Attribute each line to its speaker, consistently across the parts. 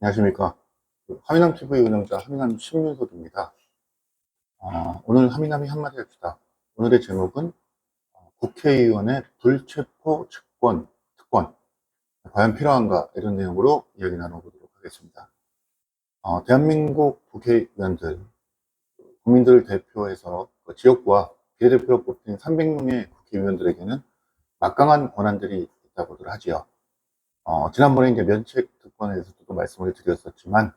Speaker 1: 안녕하십니까. 하미남 TV 운영자 하미남 신민소입니다. 오늘 하미남이 한마디 합시다. 오늘의 제목은 국회의원의 불체포 특권 과연 필요한가, 이런 내용으로 이야기 나눠보도록 하겠습니다. 대한민국 국회의원들, 국민들을 대표해서 지역구와 비례대표로 뽑힌 300명의 국회의원들에게는 막강한 권한들이 있다고들 하지요. 지난번에 이제 면책 특권에 대해서도 말씀을 드렸었지만,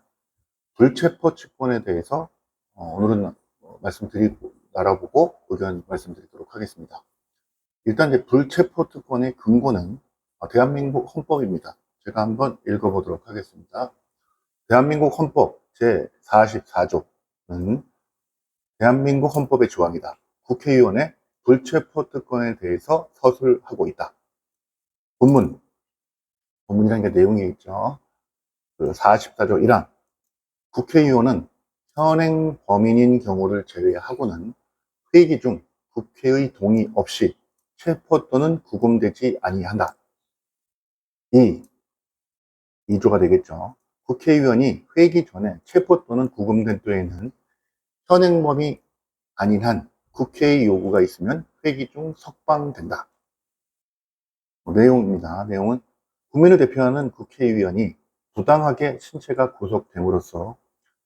Speaker 1: 불체포 특권에 대해서 오늘은 말씀드리고 알아보고 의견 말씀드리도록 하겠습니다. 일단 이제 불체포 특권의 근거는 대한민국 헌법입니다. 제가 한번 읽어보도록 하겠습니다. 대한민국 헌법 제44조는 대한민국 헌법의 조항이다. 국회의원의 불체포 특권에 대해서 서술하고 있다. 본문이라는 게 내용이 있죠. 그 44조 1항, 국회의원은 현행 범인인 경우를 제외하고는 회기 중 국회의 동의 없이 체포 또는 구금되지 아니한다. 2조가 되겠죠. 국회의원이 회기 전에 체포 또는 구금된 때에는 현행범이 아닌 한 국회의 요구가 있으면 회기 중 석방된다. 내용입니다. 내용은 국민을 대표하는 국회의원이 부당하게 신체가 구속됨으로써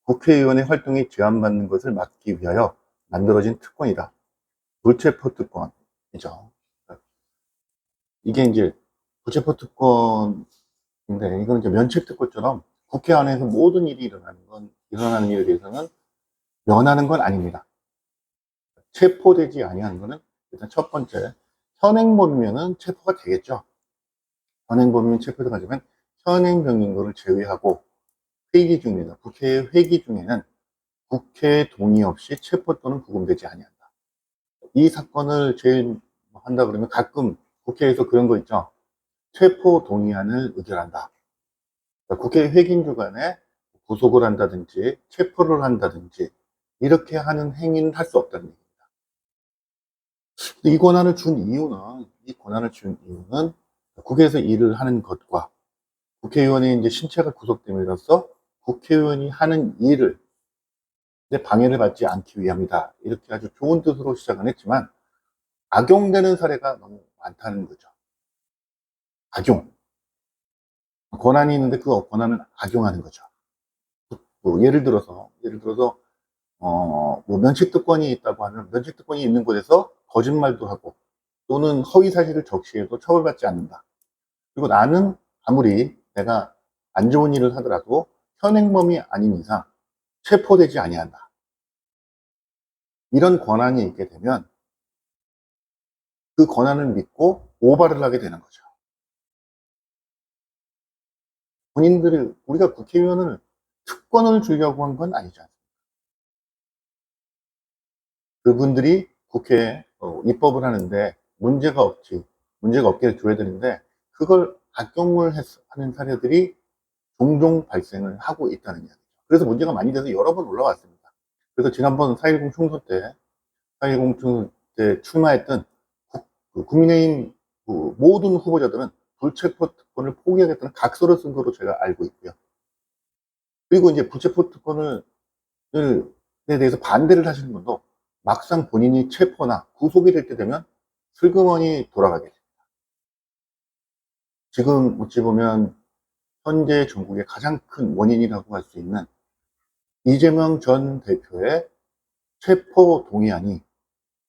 Speaker 1: 국회의원의 활동이 제한받는 것을 막기 위하여 만들어진 특권이다. 불체포 특권이죠. 이게 이제 불체포 특권인데, 이거는 이제 면책 특권처럼 국회 안에서 모든 일이 일어나는 일에 대해서는 면하는 건 아닙니다. 체포되지 아니하는 거는 일단 첫 번째, 현행범이면은 체포가 되겠죠. 현행범이면 체포가 되지만 현행범인 거를 제외하고 회기 중입니다. 국회 회기 중에는 국회의 동의 없이 체포 또는 구금되지 아니한다. 이 사건을 제일 한다 그러면 가끔 국회에서 그런 거 있죠. 체포 동의안을 의결한다. 그러니까 국회 회기 주간에 구속을 한다든지 체포를 한다든지 이렇게 하는 행위는 할 수 없다는 얘기입니다. 이 권한을 준 이유는 국회에서 일을 하는 것과 국회의원의 이제 신체가 구속됨으로써 국회의원이 하는 일을 방해를 받지 않기 위함이다. 이렇게 아주 좋은 뜻으로 시작은 했지만 악용되는 사례가 너무 많다는 거죠. 권한이 있는데 그 권한을 악용하는 거죠. 예를 들어서 뭐 면책특권이 있다고 하면 면책특권이 있는 곳에서 거짓말도 하고 또는 허위사실을 적시해도 처벌받지 않는다. 그리고 나는 아무리 내가 안 좋은 일을 하더라도 현행범이 아닌 이상 체포되지 아니한다. 이런 권한이 있게 되면 그 권한을 믿고 오바를 하게 되는 거죠. 우리가 국회의원을 특권을 주려고 한 건 아니지 않습니까? 그분들이 국회에 입법을 하는데 문제가 없게 줘야 되는데 그걸 악용을 하는 사례들이 종종 발생을 하고 있다는 이야기죠. 그래서 문제가 많이 돼서 여러 번 올라왔습니다. 그래서 지난번 4.10 총선 때 출마했던 국민의힘 모든 후보자들은 불체포 특권을 포기하겠다는 각서를 쓴 거로 제가 알고 있고요. 그리고 이제 불체포 특권에 대해서 반대를 하시는 분도 막상 본인이 체포나 구속이 될 때 되면 슬그머니 돌아가게 됩니다. 지금 어찌 보면 현재 전국의 가장 큰 원인이라고 할 수 있는 이재명 전 대표의 체포 동의안이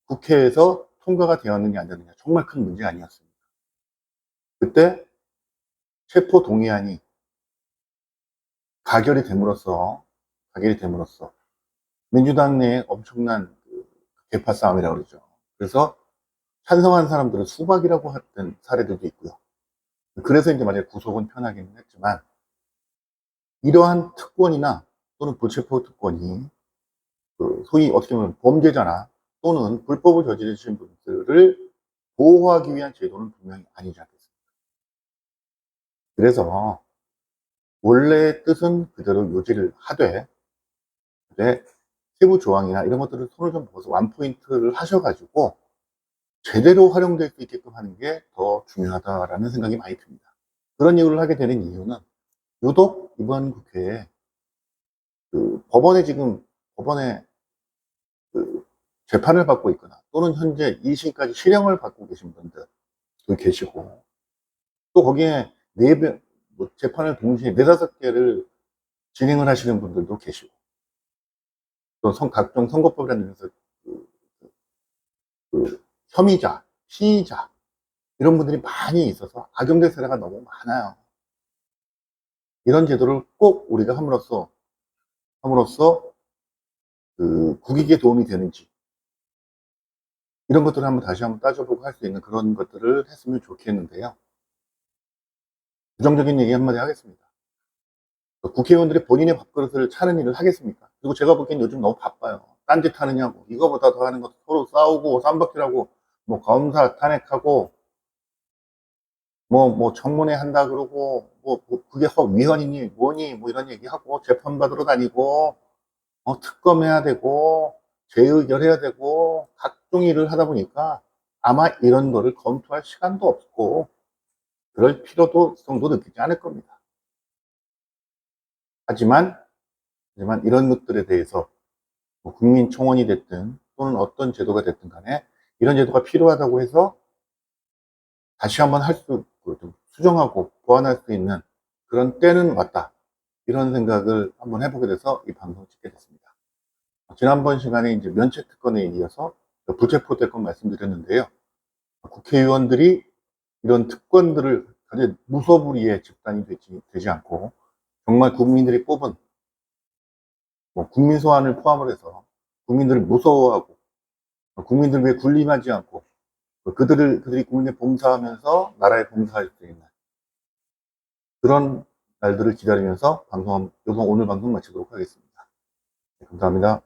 Speaker 1: 국회에서 통과가 되었느냐 안 되느냐 정말 큰 문제 아니었습니까? 그때 체포 동의안이 가결이 됨으로써 민주당 내에 엄청난 개파 싸움이라고 그러죠. 그래서 찬성한 사람들은 수박이라고 했던 사례들도 있고요. 그래서 이제 만약에 구속은 편하기는 했지만, 이러한 특권이나 또는 불체포 특권이 소위 어떻게 보면 범죄자나 또는 불법을 저지르신 분들을 보호하기 위한 제도는 분명히 아니지 않겠습니까? 그래서 원래의 뜻은 그대로 유지를 하되 세부 조항이나 이런 것들을 손을 좀 보고서 완포인트를 하셔가지고 제대로 활용될 수 있게끔 하는 게 더 중요하다라는 생각이 많이 듭니다. 그런 이유를 하게 되는 이유는 유독 이번 국회에 법원에 지금 법원에 재판을 받고 있거나 또는 현재 2심까지 실형을 받고 계신 분들 계시고, 또 거기에 재판을 동시에 네다섯 개를 진행을 하시는 분들도 계시고, 또 각종 선거법이라는 데서 그, 혐의자, 피의자 이런 분들이 많이 있어서 악용될 사례가 너무 많아요. 이런 제도를 꼭 우리가 함으로써 국익에 도움이 되는지 이런 것들을 다시 한번 따져보고 할 수 있는 그런 것들을 했으면 좋겠는데요. 부정적인 얘기 한마디 하겠습니다. 국회의원들이 본인의 밥그릇을 차는 일을 하겠습니까? 그리고 제가 보기엔 요즘 너무 바빠요. 딴짓 하느냐고, 이거보다 더 하는 것도 서로 싸우고 쌈박질하고, 뭐 검사 탄핵하고, 뭐 청문회 한다 그러고, 그게 위헌이니 뭐니 뭐 이런 얘기하고, 재판받으러 다니고, 특검해야 되고, 재의결해야 되고, 각종 일을 하다 보니까 아마 이런 거를 검토할 시간도 없고 그럴 필요성도 느끼지 않을 겁니다. 하지만 이런 것들에 대해서 국민청원이 됐든 또는 어떤 제도가 됐든 간에 이런 제도가 필요하다고 해서 다시 한번 수정하고 보완할 수 있는 그런 때는 왔다, 이런 생각을 한번 해보게 돼서 이 방송을 찍게 됐습니다. 지난번 시간에 이제 면책 특권에 이어서 불체포 특권 말씀드렸는데요. 국회의원들이 이런 특권들을 무소불위의 집단이 되지 않고 정말 국민들이 뽑은 국민 소환을 포함을 해서 국민들을 무서워하고 국민들 위해 군림하지 않고 그들이 국민에 봉사하면서 나라에 봉사할 수 있는 그런 날들을 기다리면서 오늘 방송 마치도록 하겠습니다. 감사합니다.